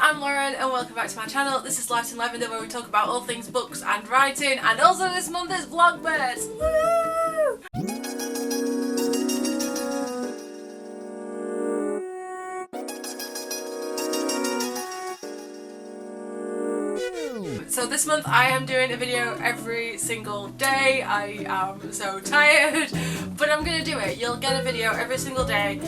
I'm Lauren and welcome back to my channel. This is Light and Lavender, where we talk about all things books and writing, and also this month is Vlogmas! Woo! So this month I am doing a video every single day. I am so tired, but I'm gonna do it. You'll get a video every single day,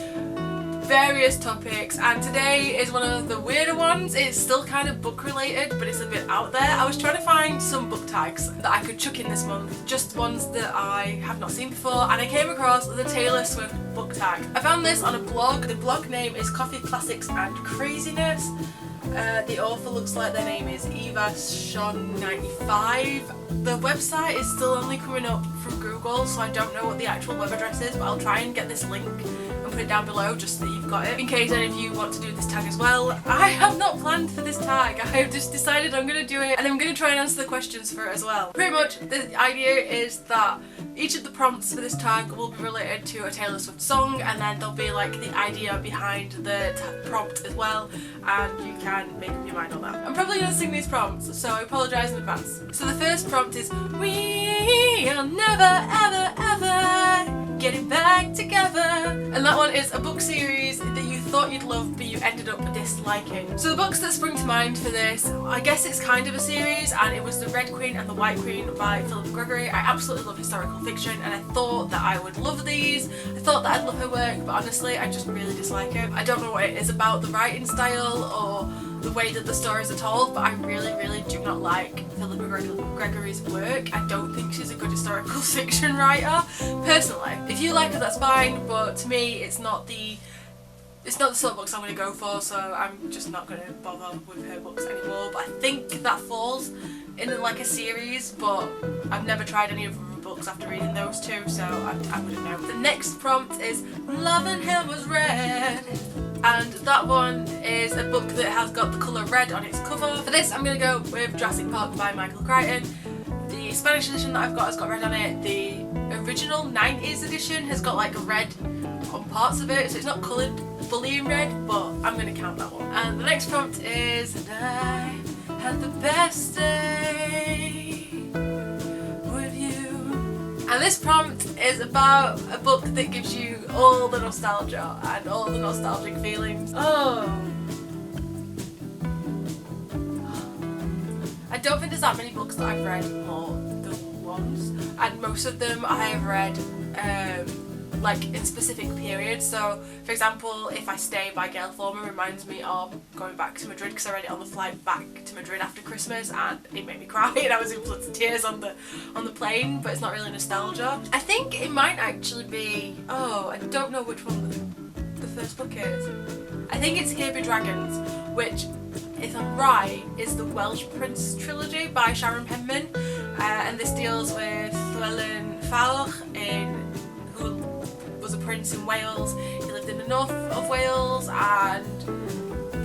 various topics, and today is one of the weirder ones. It's still kind of book related, but it's a bit out there. I was trying to find some book tags that I could chuck in this month, just ones that I have not seen before, and I came across the Taylor Swift book tag. I found this on a blog. The blog name is Coffee Classics and Craziness. The author looks like their name is Eva Sean95. The website is still only coming up from Google, so I don't know what the actual web address is, but I'll try and get this link and put it down below just so that you've got it, in case any of you want to do this tag as well. I have not planned for this tag. I have just decided I'm going to do it, and I'm going to try and answer the questions for it as well. Pretty much the idea is that each of the prompts for this tag will be related to a Taylor Swift song, and then there'll be like the idea behind the prompt as well, and you can make up your mind on that. I'm probably going to sing these prompts, so I apologise in advance. So the first prompt is, we are never ever ever getting back together. And that one is a book series that you thought you'd love but you ended up disliking. So the books that spring to mind for this, I guess it's kind of a series, and it was The Red Queen and the White Queen by Philippa Gregory. I absolutely love historical fiction, and I thought that I would love these. I thought that I'd love her work, but honestly I just really dislike it. I don't know what it is about the writing style or the way that the stories are told, but I really do not like Philippa Gregory's work. I don't think she's a good historical fiction writer, personally. If you like her, that's fine, but to me it's not the sort of books I'm going to go for, so I'm just not going to bother with her books anymore. But I think that falls in like a series, but I've never tried any of her books after reading those two, so I wouldn't know. The next prompt is Loving Him Was Red, and that one is a book that has got the colour red on its cover. For this I'm going to go with Jurassic Park by Michael Crichton. The Spanish edition that I've got has got red on it. The original 90s edition has got like a red on parts of it, so it's not coloured fully in red, but I'm going to count that one. And the next prompt is, and I had the best day with you. And this prompt is about a book that gives you all the nostalgia and all the nostalgic feelings. Oh, I don't think there's that many books that I've read more than once, and most of them I have read like in specific periods. So for example, If I Stay by Gail Forman reminds me of going back to Madrid, because I read it on the flight back to Madrid after Christmas and it made me cry and I was in floods of tears on the plane, but it's not really nostalgia. I think it might actually be, I don't know which one the first book is. I think it's Here Be Dragons, which, if I'm right, is the Welsh Prince trilogy by Sharon Penman, and this deals with Llywelyn Fawch, who was a prince in Wales. He lived in the north of Wales, and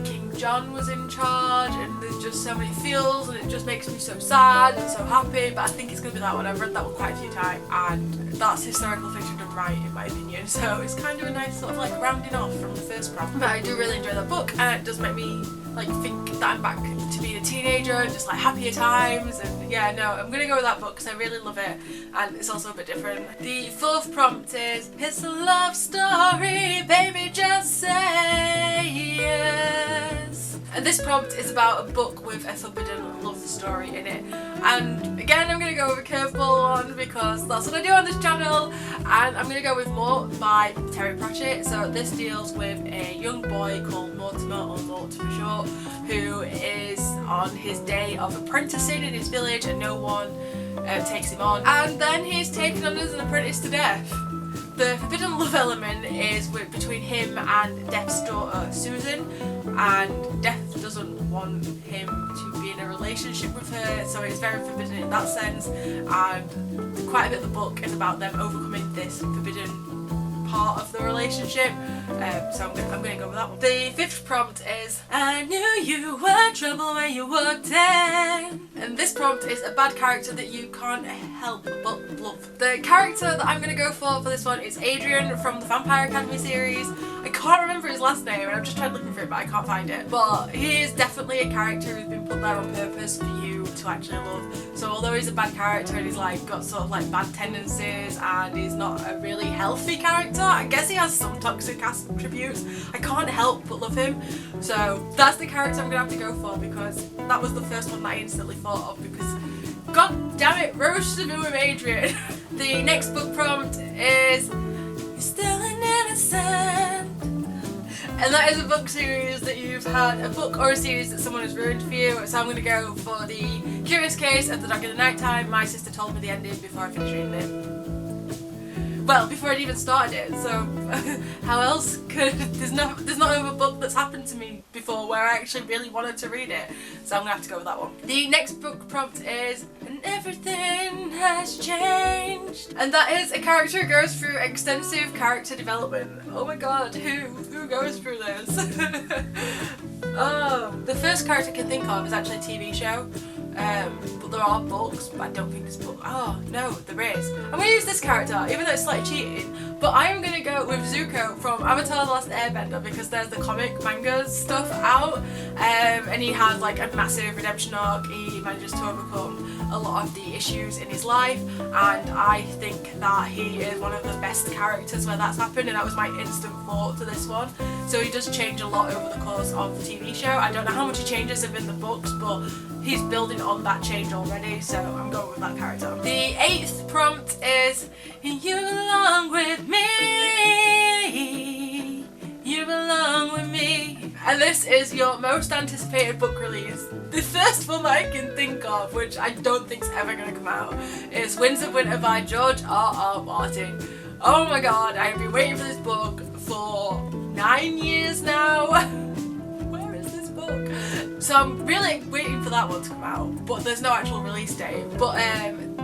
King John was in charge, and there's just so many feels, and it just makes me so sad and so happy. But I think it's going to be that one. I've read that one quite a few times, and that's historical fiction done right in my opinion, so it's kind of a nice sort of like rounding off from the first prompt. But I do really enjoy that book, and it does make me like think that I'm back to being a teenager and just like happier times. And yeah, no, I'm gonna go with that book because I really love it, and it's also a bit different. The fourth prompt is, it's a love story, baby, just say yes. And this prompt is about a book with a forbidden love story in it, and again I'm gonna go with a curveball one because that's what I do on this channel, and I'm gonna go with Mort by Terry Pratchett. So this deals with a young boy called Mortimer, or Mort for short, who is on his day of apprenticing in his village, and no one takes him on, and then he's taken on as an apprentice to Death. The forbidden love element is between him and Death's daughter Susan, and Death doesn't want him to be in a relationship with her, so it's very forbidden in that sense, and quite a bit of the book is about them overcoming this forbidden part of the relationship, so I'm going to go with that one. The fifth prompt is, I knew you were trouble when you walked in. And this prompt is a bad character that you can't help but love. The character that I'm going to go for this one is Adrian from the Vampire Academy series. I can't remember his last name and I've just tried looking for it but I can't find it. But he is definitely a character who's been put there on purpose for you to actually love. So although he's a bad character and he's like got sort of like bad tendencies and he's not a really healthy character, I guess he has some toxic attributes, I can't help but love him. So that's the character I'm gonna have to go for because that was the first one that I instantly thought of because god damn it, Rose to be with Adrian. The next book prompt is You're Still an Innocent. And that is a book series that you've had, a book or a series that someone has ruined for you. So I'm going to go for the Curious Case of the Dog in the Nighttime. My sister told me the ending before I finished reading it. Well, before I'd even started it, so how else could, there's not another book that's happened to me before where I actually really wanted to read it, so I'm gonna have to go with that one. The next book prompt is And Everything Has Changed, and that is a character who goes through extensive character development. Oh my god, who goes through this? Oh, the first character I can think of is actually a TV show. But there are books, but I don't think there's book. Oh no, there is. I'm gonna use this character, even though it's slightly cheating. But I am gonna go with Zuko from Avatar: The Last Airbender because there's the comic manga stuff out, and he has like a massive redemption arc. He manages to overcome a lot of the issues in his life, and I think that he is one of the best characters where that's happened, and that was my instant thought to this one. So he does change a lot over the course of the TV show. I don't know how much he changes within the books, but he's building on that change already, so I'm going with that character. The 8th prompt is You belong with me, you belong with me. And this is your most anticipated book release. The first one that I can think of, which I don't think is ever going to come out, is Winds of Winter by George R.R. Martin. Oh my god, I've been waiting for this book for 9 years now. So I'm really waiting for that one to come out, but there's no actual release date. But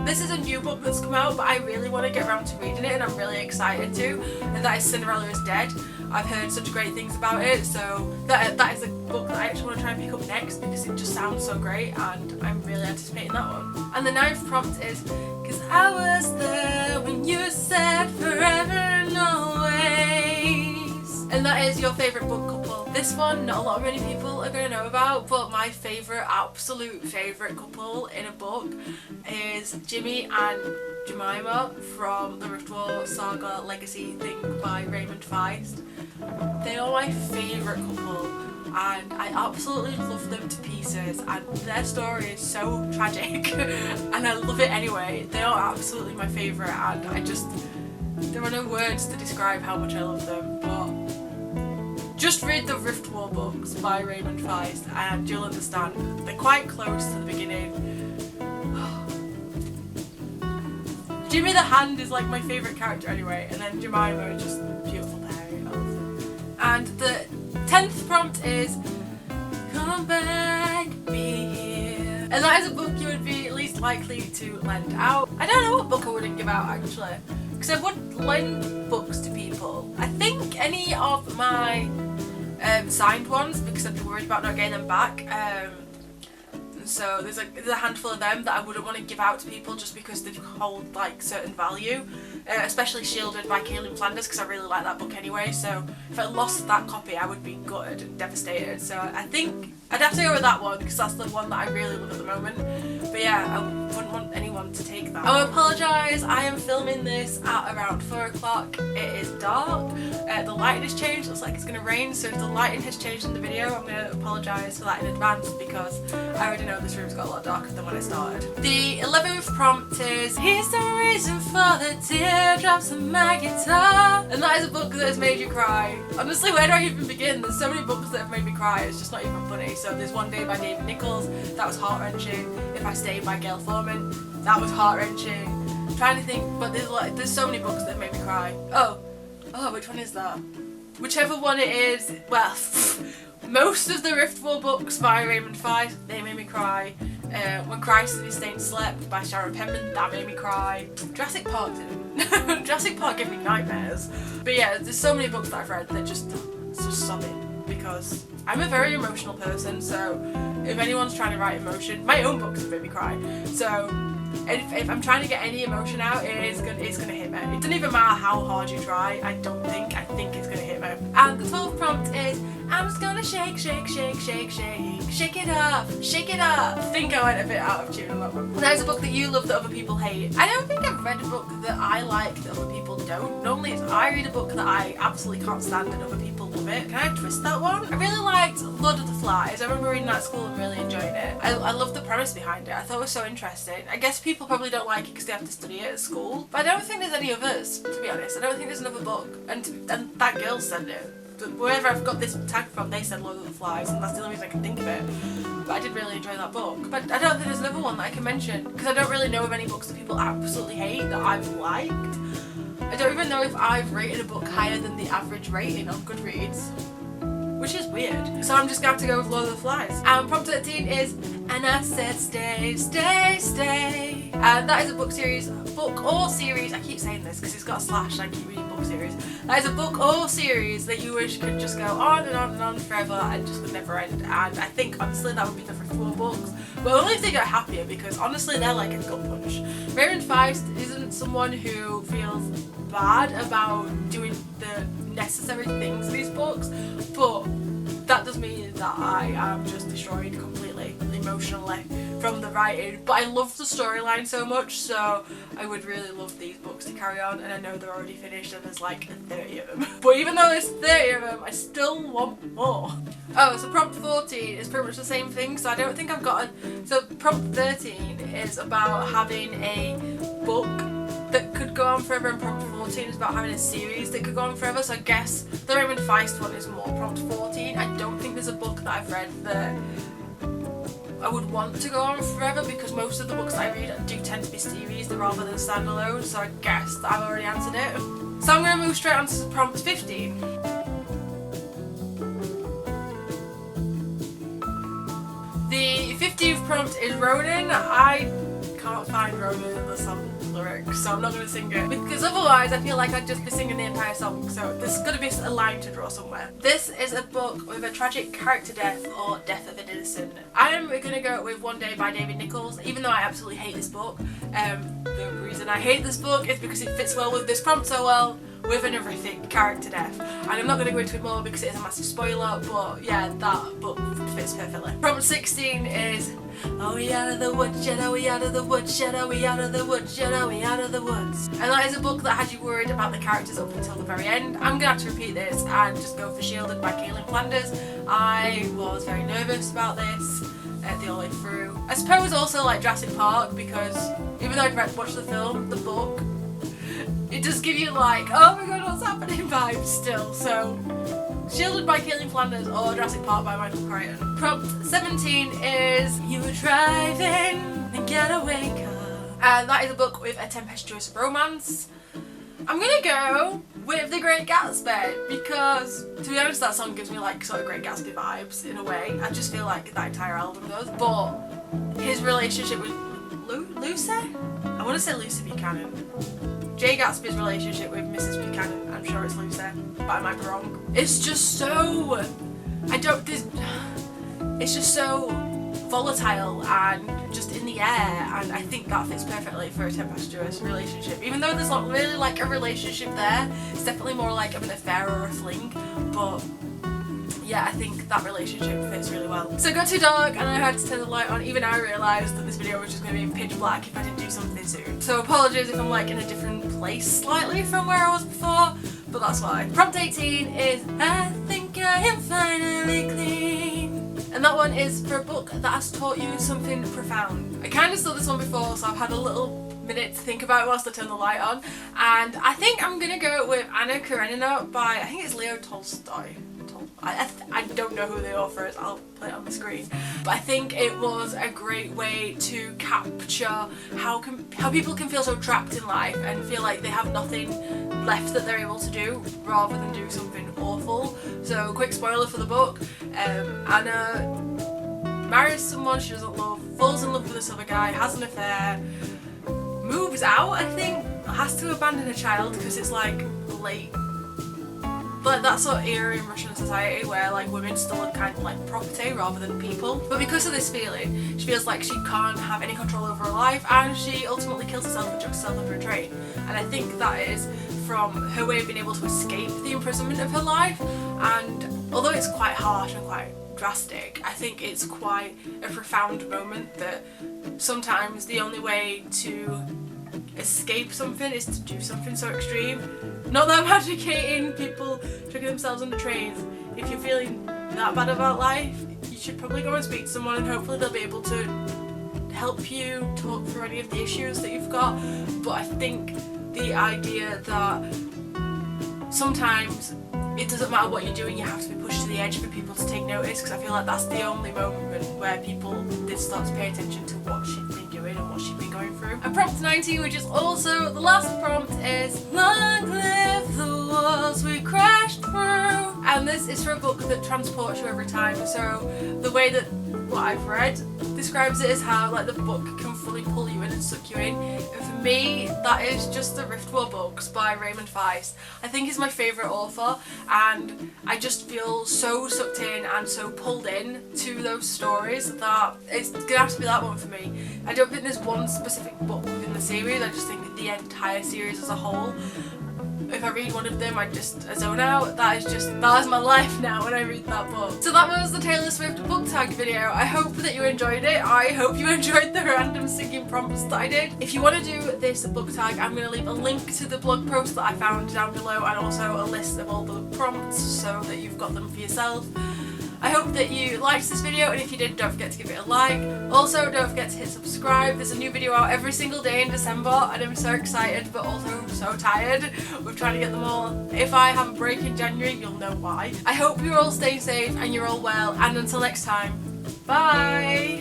this is a new book that's come out, but I really want to get around to reading it and I'm really excited to, and that is Cinderella is Dead. I've heard such great things about it, so that is a book that I actually want to try and pick up next because it just sounds so great and I'm really anticipating that one. And the 9th prompt is Cause I was there when you said forever and always. And that is your favourite book couple. This one, not a lot of many people are going to know about, but my favourite, absolute favourite couple in a book is Jimmy and Jemima from the Riftwall Saga Legacy thing by Raymond Feist. They are my favourite couple and I absolutely love them to pieces, and their story is so tragic and I love it anyway. They are absolutely my favourite and there are no words to describe how much I love them, but just read the Riftwall books by Raymond Feist and you'll understand. They're quite close to the beginning. Jimmy the Hand is like my favourite character anyway, and then Jemima is just beautiful pairing. I love them. And the 10th prompt is Come back, be here. And that is a book you would be least likely to lend out. I don't know what book I wouldn't give out actually, because I would lend books to people. I think any of my signed ones, because I'd be worried about not getting them back. So there's a handful of them that I wouldn't want to give out to people just because they hold like certain value, especially Shielded by Kaelin Flanders because I really like that book anyway. So if I lost that copy I would be gutted and devastated. So I think I'd have to go with that one because that's the one that I really love at the moment. But yeah, I wouldn't want anyone to take that. I apologise, I am filming this at around 4 o'clock. It is dark, the lighting has changed, looks like it's going to rain, so if the lighting has changed in the video I'm going to apologise for that in advance because I already know this room's got a lot darker than when I started. The 11th prompt is Here's the reason for the teardrops on my guitar. And that is a book that has made you cry. Honestly, where do I even begin? There's so many books that have made me cry, it's just not even funny. So there's One Day by David Nichols, that was heart-wrenching. If I Stayed by Gail Foreman, that was heart-wrenching. I'm trying to think, but there's so many books that have made me cry. Oh, which one is that? Whichever one it is, well, most of the Riftwall books by Raymond Feist, they made me cry. When Christ and His Saints Slept by Sharon Penman, that made me cry. Jurassic Park didn't. Jurassic Park gave me nightmares. But yeah, there's so many books that I've read that just sobbing because I'm a very emotional person, so if anyone's trying to write emotion, my own books have made me cry. So if I'm trying to get any emotion out, it's gonna hit me. It doesn't even matter how hard you try. I think it's gonna hit me. And the 12th prompt is, I'm just gonna shake, shake, shake, shake, shake, shake it up, shake it up. I think I went a bit out of tune on that one. There's a book that you love that other people hate. I don't think I've read a book that I like that other people don't. Normally it's I read a book that I absolutely can't stand and other people love it. Can I twist that one? I really liked Lord of the Flies. I remember reading that at school and really enjoying it. I love the premise behind it. I thought it was so interesting. I guess people probably don't like it because they have to study it at school. But I don't think there's any others, to be honest. I don't think there's another book. And that girl said it. Wherever I've got this tag from, they said Lord of the Flies, and that's the only reason I can think of it. But I did really enjoy that book. But I don't think there's another one that I can mention, because I don't really know of any books that people absolutely hate that I've liked. I don't even know if I've rated a book higher than the average rating on Goodreads, which is weird. So I'm just going to have to go with Lord of the Flies. And prompt 13 is, and I said stay, stay, stay. And that is a book or series, I keep saying this because it's got a slash and I keep reading book series. That is a book or series that you wish could just go on and on and on forever and just would never end. And I think honestly that would be the 4 books. But only if they get happier, because honestly they're like a gut punch. Raymond Feist isn't someone who feels bad about doing the necessary things in these books, but that does mean that I am just destroyed completely emotionally from the writing. But I love the storyline so much, so I would really love these books to carry on, and I know they're already finished and there's like 30 of them. But even though there's 30 of them, I still want more. Oh, so prompt 14 is pretty much the same thing, so I don't think I've gotten... So prompt 13 is about having a book that could go on forever, and prompt 14 is about having a series that could go on forever. So I guess the Raymond Feist one is more prompt 14. I don't think there's a book that I've read that I would want to go on forever, because most of the books that I read do tend to be series rather than standalone, so I guess that I've already answered it. So I'm going to move straight on to prompt 15. The 15th prompt is Ronin. I can't find Ronin in the song lyrics, so I'm not going to sing it, because otherwise I feel like I'd just be singing the entire song, so there's going to be a line to draw somewhere. This is a book with a tragic character death or death of an innocent. I'm going to go with One Day by David Nichols, even though I absolutely hate this book. The reason I hate this book is because it fits well with this prompt so well, with an horrific character death. And I'm not going to go into it more because it is a massive spoiler, but yeah, that book fits perfectly. Prompt 16 is, oh we out of the woods, yet are we out of the woods, yet are we out of the woods, yet are we out of the woods. And that is a book that had you worried about the characters up until the very end. I'm going to have to repeat this and just go for Shielded by Caitlin Flanders. I was very nervous about this the whole way through. I suppose also like Jurassic Park, because even though I'd watched the film, the book, it does give you like, oh my god, what's happening vibes still. So Shielded by Caitlin Flanders or Jurassic Park by Michael Crichton. Prompt 17 is, you were driving and get away car. And that is a book with a tempestuous romance. I'm gonna go with The Great Gatsby, because to be honest that song gives me like sort of Great Gatsby vibes in a way. I just feel like that entire album does. But his relationship with Lucy? I want to say Lucy Buchanan. Jay Gatsby's relationship with Mrs. Buchanan, I'm sure it's Lucy, but I might be wrong. It's just so... it's just so volatile and just in the air, and I think that fits perfectly for a tempestuous relationship. Even though there's not really like a relationship there, it's definitely more like of an affair or a fling, but yeah, I think that relationship fits really well. So it got too dark and I had to turn the light on. Even I realised that this video was just going to be in pitch black if I didn't do something soon. So apologies if I'm like in a different place slightly from where I was before, but that's why. Prompt 18 is, I think I am finally clean. And that one is for a book that has taught you something profound. I kind of saw this one before, so I've had a little minute to think about it whilst I turn the light on. And I think I'm going to go with Anna Karenina by, I think it's Leo Tolstoy. I don't know who the author is, I'll play it on the screen. But I think it was a great way to capture how people can feel so trapped in life and feel like they have nothing left that they're able to do rather than do something awful. So quick spoiler for the book, Anna marries someone she doesn't love, falls in love with this other guy, has an affair, moves out, I think, has to abandon a child because it's like late like that sort of era in Russian society where like women still are kind of like property rather than people. But because of this feeling, she feels like she can't have any control over her life, and she ultimately kills herself and chucks herself under a train. And I think that is from her way of being able to escape the imprisonment of her life. And although it's quite harsh and quite drastic, I think it's quite a profound moment that sometimes the only way to escape something is to do something so extreme. Not that I'm advocating people chucking themselves under trains. If you're feeling that bad about life, you should probably go and speak to someone, and hopefully they'll be able to help you talk through any of the issues that you've got. But I think the idea that sometimes it doesn't matter what you're doing, you have to be pushed to the edge for people to take notice, because I feel like that's the only moment where people did start to pay attention to what she'd been doing and what she'd been going through. And prompt 19, which is also the last prompt, is long live the walls we crashed through. And this is for a book that transports you every time. So the way that what I've read describes it as how like the book can fully pull you in and suck you in. And for me, that is just the Riftwell books by Raymond Feist. I think he's my favourite author, and I just feel so sucked in and so pulled in to those stories that it's gonna have to be that one for me. I don't think there's one specific book within the series, I just think the entire series as a whole. If I read one of them, I just zone out. That is my life now when I read that book. So that was the Taylor Swift book tag video. I hope that you enjoyed it. I hope you enjoyed the random singing prompts that I did. If you want to do this book tag, I'm going to leave a link to the blog post that I found down below, and also a list of all the prompts so that you've got them for yourself. I hope that you liked this video, and if you did, don't forget to give it a like. Also, don't forget to hit subscribe. There's a new video out every single day in December, and I'm so excited but also so tired with trying to get them all. If I have a break in January, you'll know why. I hope you're all staying safe and you're all well, and until next time, bye!